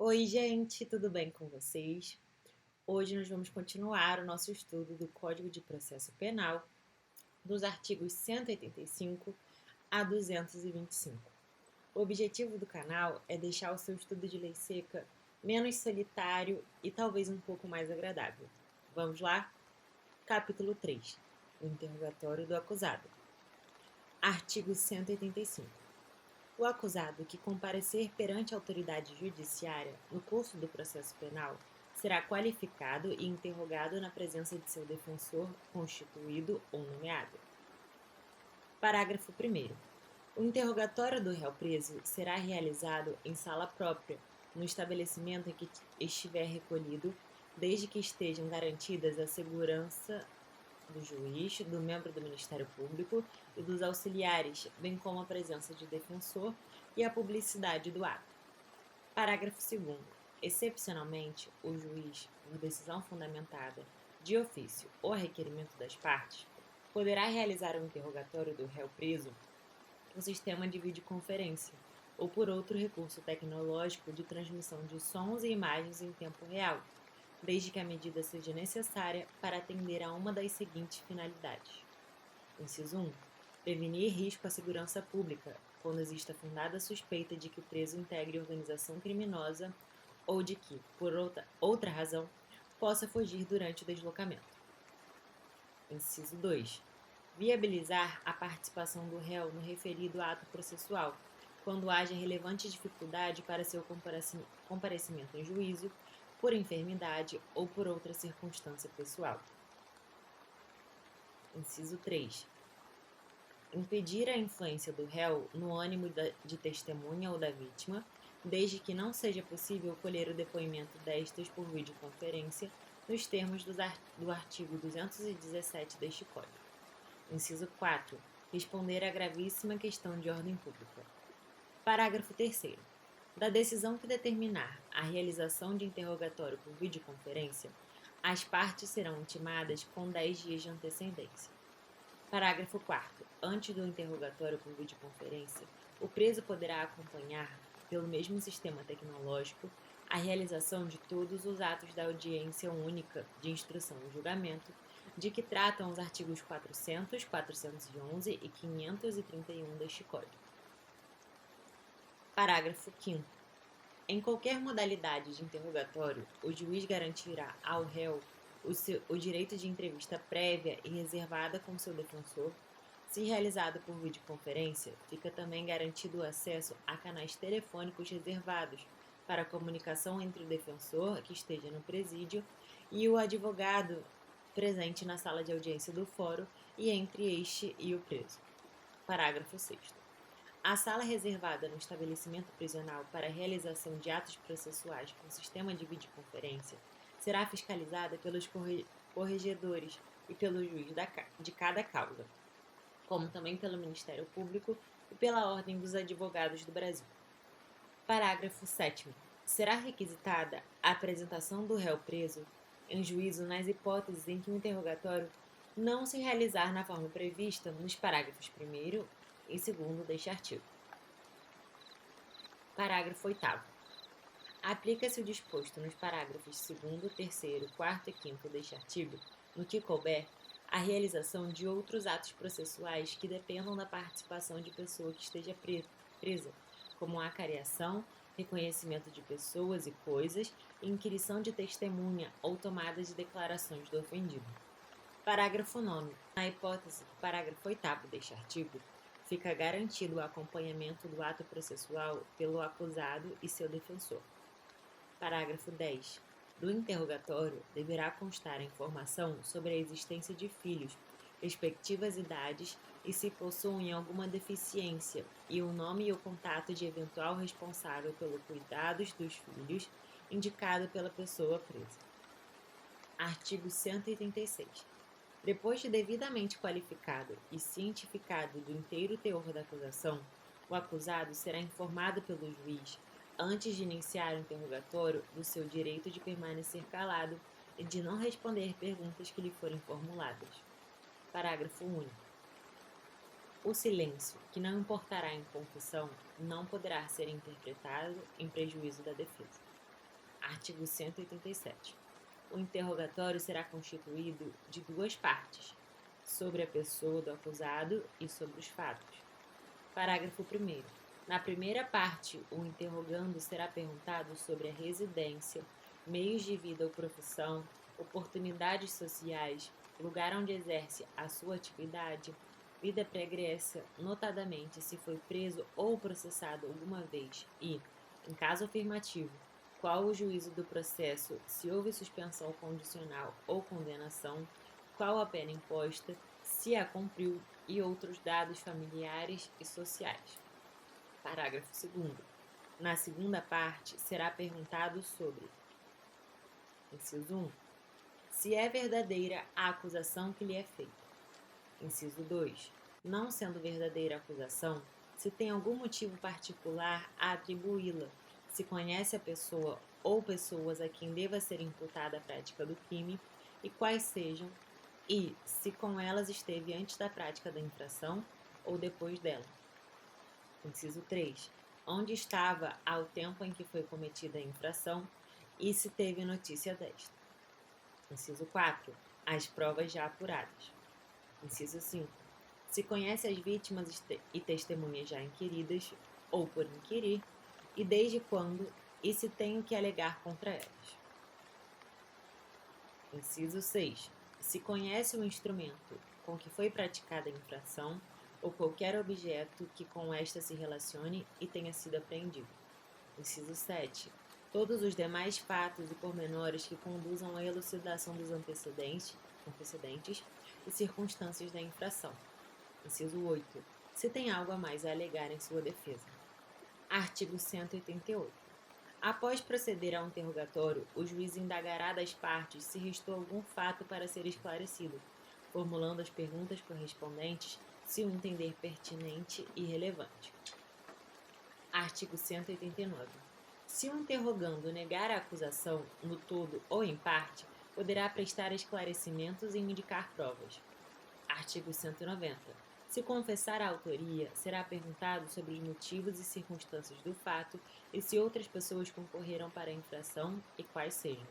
Oi, gente, tudo bem com vocês? Hoje nós vamos continuar o nosso estudo do Código de Processo Penal, dos artigos 185 a 225. O objetivo do canal é deixar o seu estudo de lei seca menos solitário e talvez um pouco mais agradável. Vamos lá? Capítulo 3. O interrogatório do acusado. Artigo 185. O acusado que comparecer perante a autoridade judiciária no curso do processo penal será qualificado e interrogado na presença de seu defensor constituído ou nomeado. Parágrafo 1º. O interrogatório do réu preso será realizado em sala própria, no estabelecimento em que estiver recolhido, desde que estejam garantidas a segurança do juiz, do membro do Ministério Público e dos auxiliares, bem como a presença de defensor e a publicidade do ato. Parágrafo 2º. Excepcionalmente, o juiz, por decisão fundamentada, de ofício ou requerimento das partes, poderá realizar o interrogatório do réu preso por sistema de videoconferência ou por outro recurso tecnológico de transmissão de sons e imagens em tempo real, desde que a medida seja necessária para atender a uma das seguintes finalidades. Inciso 1. Prevenir risco à segurança pública, quando exista fundada suspeita de que o preso integre organização criminosa ou de que, por outra razão, possa fugir durante o deslocamento. Inciso 2. Viabilizar a participação do réu no referido ato processual, quando haja relevante dificuldade para seu comparecimento em juízo, por enfermidade ou por outra circunstância pessoal. Inciso 3. Impedir a influência do réu no ânimo de testemunha ou da vítima, desde que não seja possível colher o depoimento destas por videoconferência, nos termos do artigo 217 deste Código. Inciso 4. Responder à gravíssima questão de ordem pública. Parágrafo 3º. Da decisão que determinar a realização de interrogatório por videoconferência, as partes serão intimadas com 10 dias de antecedência. Parágrafo 4º. Antes do interrogatório por videoconferência, o preso poderá acompanhar, pelo mesmo sistema tecnológico, a realização de todos os atos da audiência única de instrução e julgamento, de que tratam os artigos 400, 411 e 531 deste Código. Parágrafo 5º. Em qualquer modalidade de interrogatório, o juiz garantirá ao réu o direito de entrevista prévia e reservada com seu defensor. Se realizado por videoconferência, fica também garantido o acesso a canais telefônicos reservados para a comunicação entre o defensor, que esteja no presídio, e o advogado presente na sala de audiência do fórum e entre este e o preso. Parágrafo 6º. A sala reservada no estabelecimento prisional para a realização de atos processuais com sistema de videoconferência será fiscalizada pelos corregedores e pelo juiz de cada causa, como também pelo Ministério Público e pela Ordem dos Advogados do Brasil. Parágrafo 7º. Será requisitada a apresentação do réu preso em juízo nas hipóteses em que o interrogatório não se realizar na forma prevista nos parágrafos 1º e 2º deste artigo. Parágrafo 8º. Aplica-se o disposto nos parágrafos 2º, 3º, 4º e 5º deste artigo, no que couber, a realização de outros atos processuais que dependam da participação de pessoa que esteja presa, como a acariação, reconhecimento de pessoas e coisas, inquirição de testemunha ou tomada de declarações do ofendido. Parágrafo 9º. Na hipótese do parágrafo 8º deste artigo, fica garantido o acompanhamento do ato processual pelo acusado e seu defensor. Parágrafo 10. Do interrogatório deverá constar a informação sobre a existência de filhos, respectivas idades e se possuem alguma deficiência, e o nome e o contato de eventual responsável pelos cuidados dos filhos, indicado pela pessoa presa. Artigo 186. Depois de devidamente qualificado e cientificado do inteiro teor da acusação, o acusado será informado pelo juiz, antes de iniciar o interrogatório, do seu direito de permanecer calado e de não responder perguntas que lhe forem formuladas. Parágrafo único. O silêncio, que não importará em confissão, não poderá ser interpretado em prejuízo da defesa. Artigo 187. O interrogatório será constituído de duas partes, sobre a pessoa do acusado e sobre os fatos. Parágrafo 1º. Na primeira parte, o interrogando será perguntado sobre a residência, meios de vida ou profissão, oportunidades sociais, lugar onde exerce a sua atividade, vida pregressa, notadamente se foi preso ou processado alguma vez e, em caso afirmativo, qual o juízo do processo, se houve suspensão condicional ou condenação, qual a pena imposta, se a cumpriu e outros dados familiares e sociais. Parágrafo 2º. Na segunda parte, será perguntado sobre: inciso 1. Se é verdadeira a acusação que lhe é feita. Inciso 2. Não sendo verdadeira a acusação, se tem algum motivo particular a atribuí-la, se conhece a pessoa ou pessoas a quem deva ser imputada a prática do crime e quais sejam, e se com elas esteve antes da prática da infração ou depois dela. Inciso 3. Onde estava ao tempo em que foi cometida a infração e se teve notícia desta. Inciso 4. As provas já apuradas. Inciso 5. Se conhece as vítimas e testemunhas já inquiridas ou por inquirir e desde quando e se tem o que alegar contra elas. Inciso 6. Se conhece o instrumento com que foi praticada a infração ou qualquer objeto que com esta se relacione e tenha sido apreendido. Inciso 7. Todos os demais fatos e pormenores que conduzam à elucidação dos antecedentes e circunstâncias da infração. Inciso 8. Se tem algo a mais a alegar em sua defesa. Artigo 188. Após proceder ao interrogatório, o juiz indagará das partes se restou algum fato para ser esclarecido, formulando as perguntas correspondentes se o entender pertinente e relevante. Artigo 189. Se o interrogando negar a acusação, no todo ou em parte, poderá prestar esclarecimentos e indicar provas. Artigo 190. Se confessar a autoria, será perguntado sobre os motivos e circunstâncias do fato e se outras pessoas concorreram para a infração e quais sejam.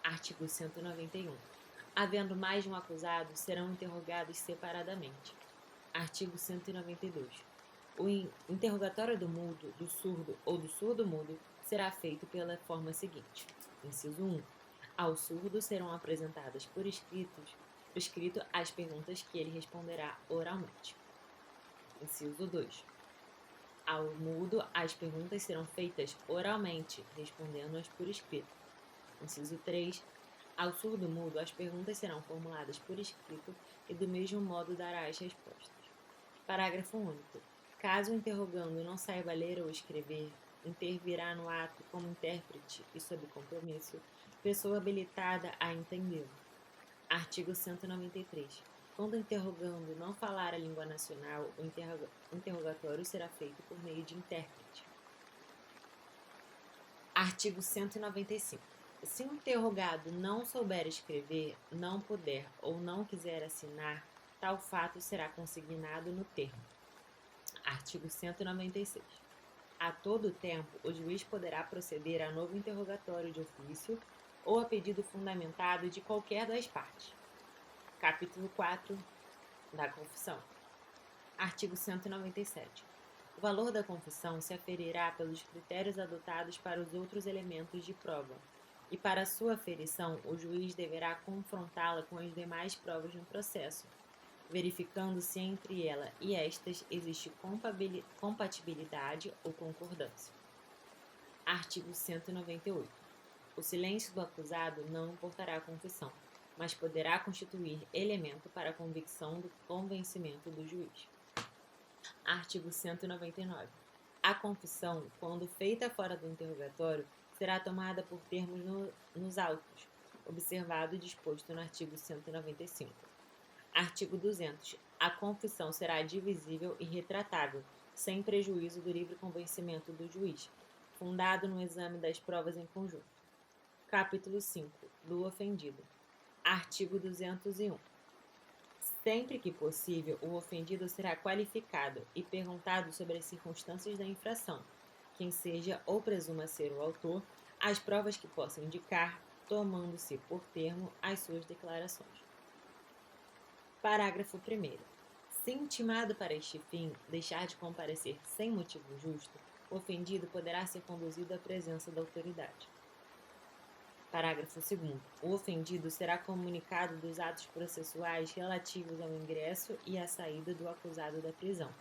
Artigo 191. Havendo mais de um acusado, serão interrogados separadamente. Artigo 192. O interrogatório do mudo, do surdo ou do surdo-mudo será feito pela forma seguinte. Inciso 1. Ao surdo serão apresentadas por escrito as perguntas que ele responderá oralmente. Inciso 2. Ao mudo, as perguntas serão feitas oralmente, respondendo-as por escrito. Inciso 3. Ao surdo-mudo, as perguntas serão formuladas por escrito e do mesmo modo dará as respostas. Parágrafo único. Caso o interrogando não saiba ler ou escrever, intervirá no ato como intérprete e sob compromisso, pessoa habilitada a entendê-lo. Artigo 193. Quando o interrogando não falar a língua nacional, o interrogatório será feito por meio de intérprete. Artigo 195. Se o interrogado não souber escrever, não puder ou não quiser assinar, tal fato será consignado no termo. Artigo 196. A todo tempo, o juiz poderá proceder a novo interrogatório de ofício ou a pedido fundamentado de qualquer das partes. Capítulo 4 da Confissão. Artigo 197. O valor da confissão se aferirá pelos critérios adotados para os outros elementos de prova, e para sua aferição o juiz deverá confrontá-la com as demais provas no processo, verificando se entre ela e estas existe compatibilidade ou concordância. Artigo 198. O silêncio do acusado não importará a confissão, mas poderá constituir elemento para a convicção do convencimento do juiz. Artigo 199. A confissão, quando feita fora do interrogatório, será tomada por termos nos autos, observado o disposto no artigo 195. Artigo 200. A confissão será divisível e retratável, sem prejuízo do livre convencimento do juiz, fundado no exame das provas em conjunto. Capítulo 5. Do ofendido. Artigo 201. Sempre que possível, o ofendido será qualificado e perguntado sobre as circunstâncias da infração, quem seja ou presuma ser o autor, as provas que possam indicar, tomando-se por termo as suas declarações. Parágrafo 1º. Se intimado para este fim deixar de comparecer sem motivo justo, o ofendido poderá ser conduzido à presença da autoridade. Parágrafo 2º. O ofendido será comunicado dos atos processuais relativos ao ingresso e à saída do acusado da prisão,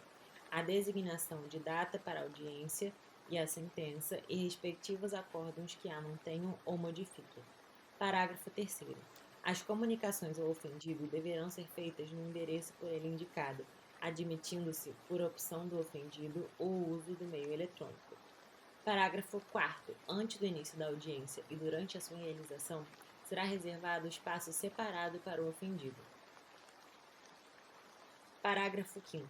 a designação de data para audiência e a sentença e respectivos acórdãos que a mantenham ou modifiquem. Parágrafo 3º. As comunicações ao ofendido deverão ser feitas no endereço por ele indicado, admitindo-se, por opção do ofendido, o uso do meio eletrônico. Parágrafo 4º. Antes do início da audiência e durante a sua realização, será reservado espaço separado para o ofendido. Parágrafo 5º.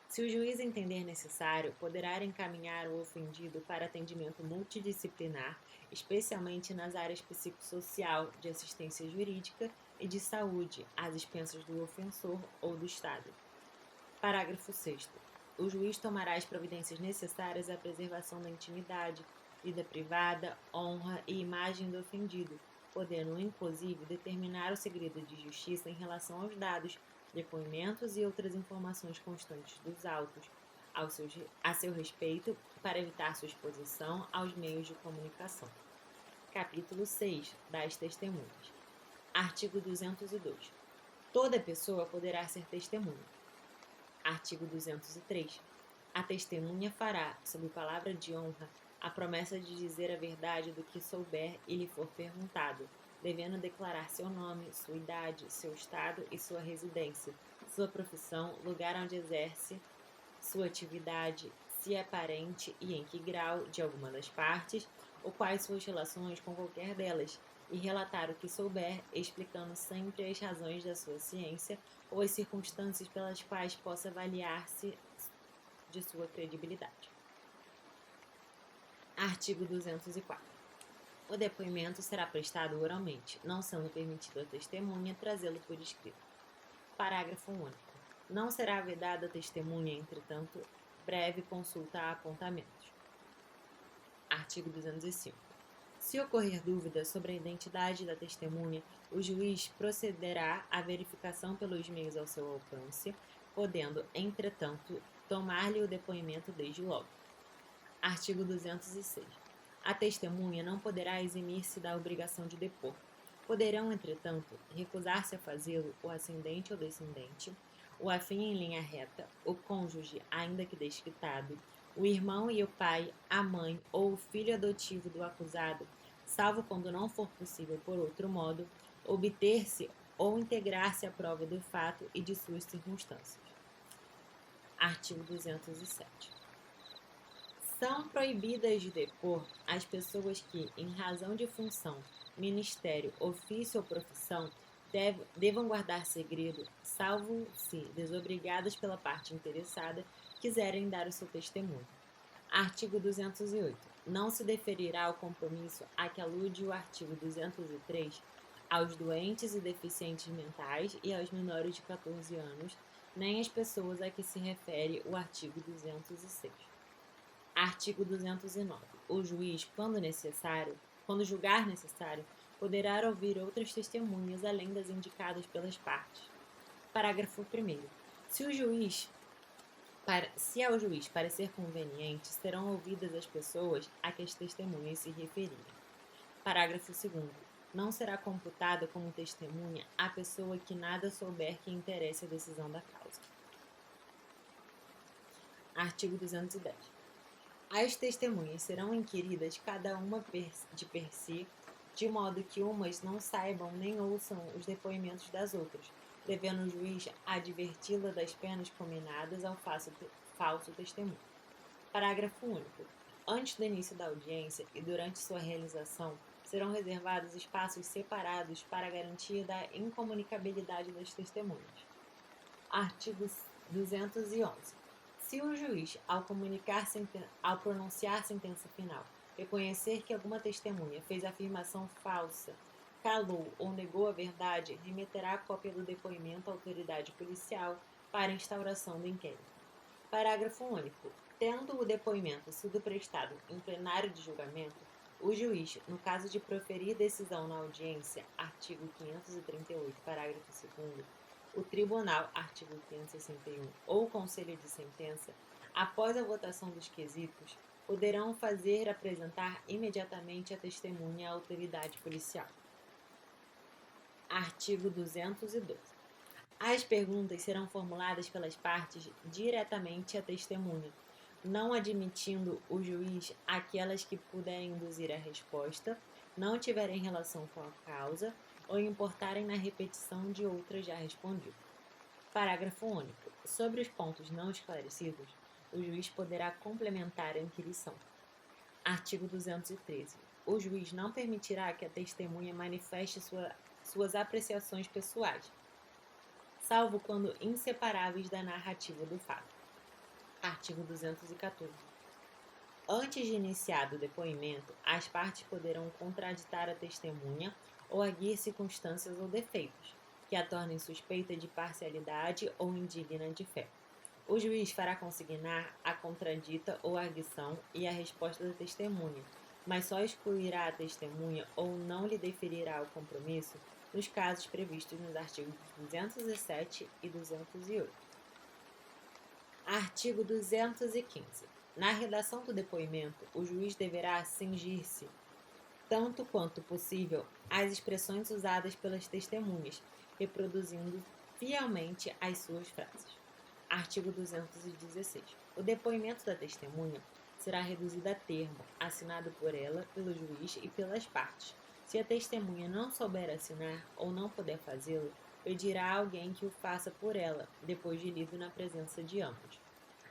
Se o juiz entender necessário, poderá encaminhar o ofendido para atendimento multidisciplinar, especialmente nas áreas psicossocial, de assistência jurídica e de saúde, às expensas do ofensor ou do Estado. Parágrafo 6º. O juiz tomará as providências necessárias à preservação da intimidade, vida privada, honra e imagem do ofendido, podendo, inclusive, determinar o segredo de justiça em relação aos dados, depoimentos e outras informações constantes dos autos a seu respeito, para evitar sua exposição aos meios de comunicação. Capítulo 6. Das testemunhas. Artigo 202. Toda pessoa poderá ser testemunha. Artigo 203. A testemunha fará, sob palavra de honra, a promessa de dizer a verdade do que souber e lhe for perguntado, devendo declarar seu nome, sua idade, seu estado e sua residência, sua profissão, lugar onde exerce sua atividade, se é parente e em que grau de alguma das partes, ou quais suas relações com qualquer delas, e relatar o que souber, explicando sempre as razões da sua ciência ou as circunstâncias pelas quais possa avaliar-se de sua credibilidade. Artigo 204. O depoimento será prestado oralmente, não sendo permitido à testemunha trazê-lo por escrito. Parágrafo único. Não será vedada à testemunha, entretanto, breve consulta a apontamentos. Artigo 205. Se ocorrer dúvida sobre a identidade da testemunha, o juiz procederá à verificação pelos meios ao seu alcance, podendo, entretanto, tomar-lhe o depoimento desde logo. Artigo 206. A testemunha não poderá eximir-se da obrigação de depor. Poderão, entretanto, recusar-se a fazê-lo o ascendente ou descendente, o afim em linha reta, o cônjuge, ainda que desquitado, o irmão e o pai, a mãe ou o filho adotivo do acusado, salvo quando não for possível por outro modo, obter-se ou integrar-se à prova do fato e de suas circunstâncias. Artigo 207. São proibidas de depor as pessoas que, em razão de função, ministério, ofício ou profissão, devam guardar segredo, salvo se, desobrigadas pela parte interessada, quiserem dar o seu testemunho. Artigo 208. Não se deferirá o compromisso a que alude o artigo 203 aos doentes e deficientes mentais e aos menores de 14 anos, nem às pessoas a que se refere o artigo 206. Artigo 209. O juiz, quando julgar necessário, poderá ouvir outras testemunhas além das indicadas pelas partes. Parágrafo 1º. Se ao juiz parecer conveniente, serão ouvidas as pessoas a que as testemunhas se referirem. Parágrafo 2º. Não será computada como testemunha a pessoa que nada souber que interesse a decisão da causa. Artigo 210. As testemunhas serão inquiridas cada uma de per si, de modo que umas não saibam nem ouçam os depoimentos das outras, devendo o juiz adverti-la das penas cominadas ao falso testemunho. Parágrafo único. Antes do início da audiência e durante sua realização, serão reservados espaços separados para a garantia da incomunicabilidade das testemunhas. Artigo 211. Se o juiz, ao pronunciar sentença final, reconhecer que alguma testemunha fez afirmação falsa, calou ou negou a verdade, remeterá a cópia do depoimento à autoridade policial para instauração do inquérito. Parágrafo único. Tendo o depoimento sido prestado em plenário de julgamento, O juiz, no caso de proferir decisão na audiência, artigo 538, parágrafo 2º, o tribunal, artigo 561, ou o conselho de sentença, após a votação dos quesitos, poderão fazer apresentar imediatamente a testemunha à autoridade policial. Artigo 212. As perguntas serão formuladas pelas partes diretamente à testemunha, não admitindo o juiz aquelas que puderem induzir a resposta, não tiverem relação com a causa ou importarem na repetição de outras já respondidas. Parágrafo único. Sobre os pontos não esclarecidos, o juiz poderá complementar a inquirição. Artigo 213. O juiz não permitirá que a testemunha manifeste suas apreciações pessoais, salvo quando inseparáveis da narrativa do fato. Artigo 214. Antes de iniciado o depoimento, as partes poderão contraditar a testemunha ou arguir circunstâncias ou defeitos, que a tornem suspeita de parcialidade ou indigna de fé. O juiz fará consignar a contradita ou arguição e a resposta da testemunha, mas só excluirá a testemunha ou não lhe deferirá o compromisso nos casos previstos nos artigos 207 e 208. Artigo 215. Na redação do depoimento, o juiz deverá cingir-se, tanto quanto possível, às expressões usadas pelas testemunhas, reproduzindo fielmente as suas frases. Artigo 216. O depoimento da testemunha será reduzido a termo, assinado por ela, pelo juiz e pelas partes. Se a testemunha não souber assinar ou não puder fazê-lo, pedirá a alguém que o faça por ela, depois de lido na presença de ambos.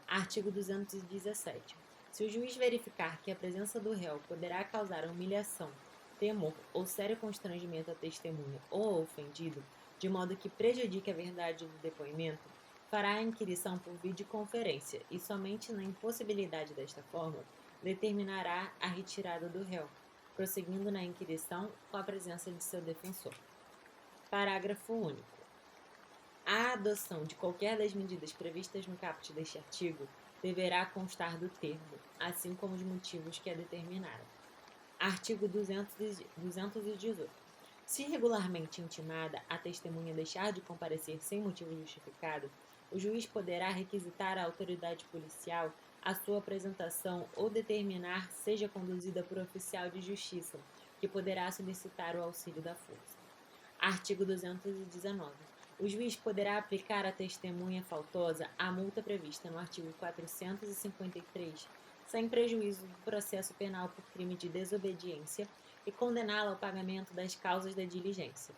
Artigo 217. Se o juiz verificar que a presença do réu poderá causar humilhação, temor ou sério constrangimento à testemunha ou ao ofendido, de modo que prejudique a verdade do depoimento, fará a inquirição por videoconferência e somente na impossibilidade desta forma determinará a retirada do réu, prosseguindo na inquirição com a presença de seu defensor. Parágrafo único. A adoção de qualquer das medidas previstas no caput deste artigo deverá constar do termo, assim como os motivos que a determinaram. Artigo 218. Se regularmente intimada a testemunha deixar de comparecer sem motivo justificado, o juiz poderá requisitar à autoridade policial a sua apresentação ou determinar seja conduzida por oficial de justiça, que poderá solicitar o auxílio da força. Artigo 219. O juiz poderá aplicar à testemunha faltosa a multa prevista no artigo 453, sem prejuízo do processo penal por crime de desobediência, e condená-la ao pagamento das causas da diligência.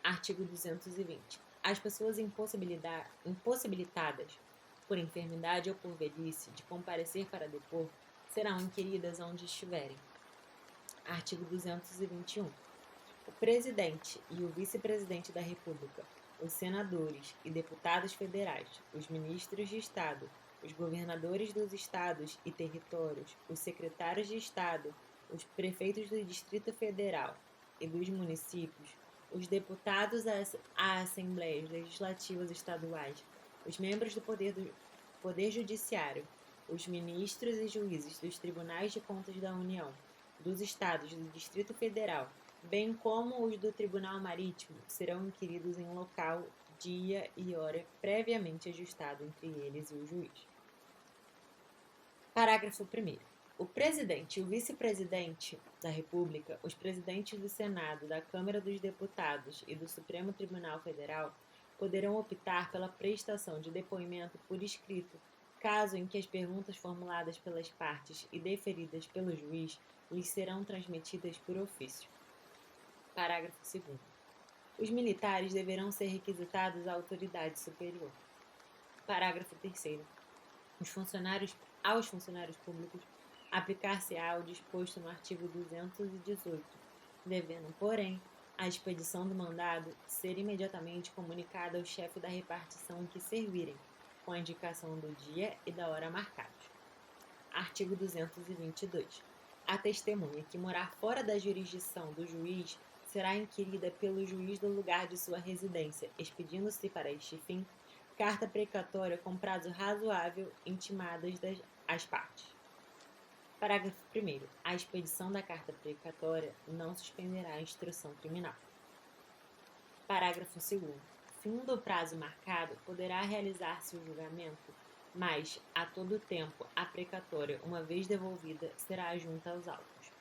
Artigo 220. As pessoas impossibilitadas, por enfermidade ou por velhice, de comparecer para depor, serão inquiridas onde estiverem. Artigo 221. O presidente e o vice-presidente da República, os senadores e deputados federais, os ministros de Estado, os governadores dos estados e territórios, os secretários de Estado, os prefeitos do Distrito Federal e dos municípios, os deputados à Assembleias Legislativas Estaduais, os membros do Poder Judiciário, os ministros e juízes dos Tribunais de Contas da União, dos Estados do Distrito Federal, bem como os do Tribunal Marítimo, serão inquiridos em local, dia e hora previamente ajustado entre eles e o juiz. Parágrafo 1º. O presidente e o vice-presidente da República, os presidentes do Senado, da Câmara dos Deputados e do Supremo Tribunal Federal poderão optar pela prestação de depoimento por escrito, caso em que as perguntas formuladas pelas partes e deferidas pelo juiz lhes serão transmitidas por ofício. Parágrafo 2º. Os militares deverão ser requisitados à autoridade superior. Parágrafo 3º. Aos funcionários públicos aplicar-se-á o disposto no artigo 218, devendo, porém, a expedição do mandado ser imediatamente comunicada ao chefe da repartição em que servirem, com a indicação do dia e da hora marcados. Artigo 222. A testemunha que morar fora da jurisdição do juiz será inquirida pelo juiz do lugar de sua residência, expedindo-se para este fim carta precatória com prazo razoável intimadas as partes. Parágrafo 1º. A expedição da carta precatória não suspenderá a instrução criminal. Parágrafo 2º. Findo o prazo marcado, poderá realizar-se o julgamento, mas, a todo tempo, a precatória, uma vez devolvida, será junta aos autos.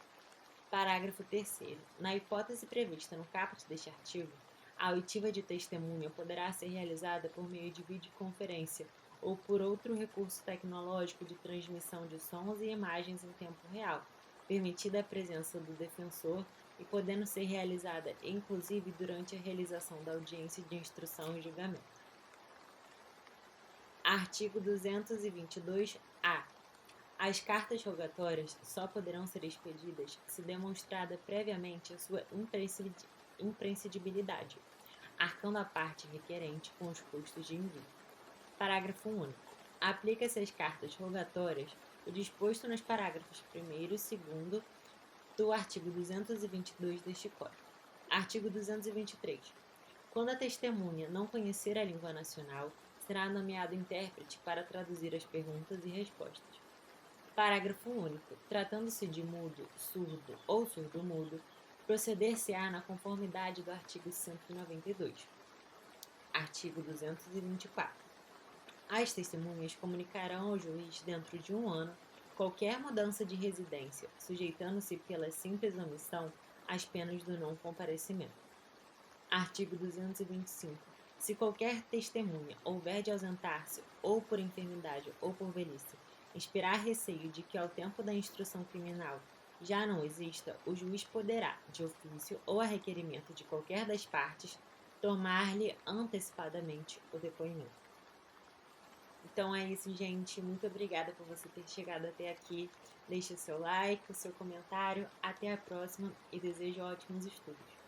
Parágrafo 3º. Na hipótese prevista no caput deste artigo, a oitiva de testemunha poderá ser realizada por meio de videoconferência ou por outro recurso tecnológico de transmissão de sons e imagens em tempo real, permitida a presença do defensor e podendo ser realizada, inclusive, durante a realização da audiência de instrução e julgamento. Artigo 222-A. As cartas rogatórias só poderão ser expedidas se demonstrada previamente a sua imprescindibilidade, arcando a parte requerente com os custos de envio. Parágrafo único. Aplica-se às cartas rogatórias o disposto nos parágrafos 1º e 2º do artigo 222 deste Código. Artigo 223. Quando a testemunha não conhecer a língua nacional, será nomeado intérprete para traduzir as perguntas e respostas. Parágrafo único. Tratando-se de mudo, surdo ou surdo-mudo, proceder-se-á na conformidade do artigo 192. Artigo 224. As testemunhas comunicarão ao juiz, dentro de 1 ano, qualquer mudança de residência, sujeitando-se pela simples omissão às penas do não comparecimento. Artigo 225. Se qualquer testemunha houver de ausentar-se, ou por enfermidade ou por velhice, inspirar receio de que ao tempo da instrução criminal já não exista, o juiz poderá, de ofício ou a requerimento de qualquer das partes, tomar-lhe antecipadamente o depoimento. Então é isso, gente. Muito obrigada por você ter chegado até aqui. Deixe o seu like, o seu comentário. Até a próxima e desejo ótimos estudos.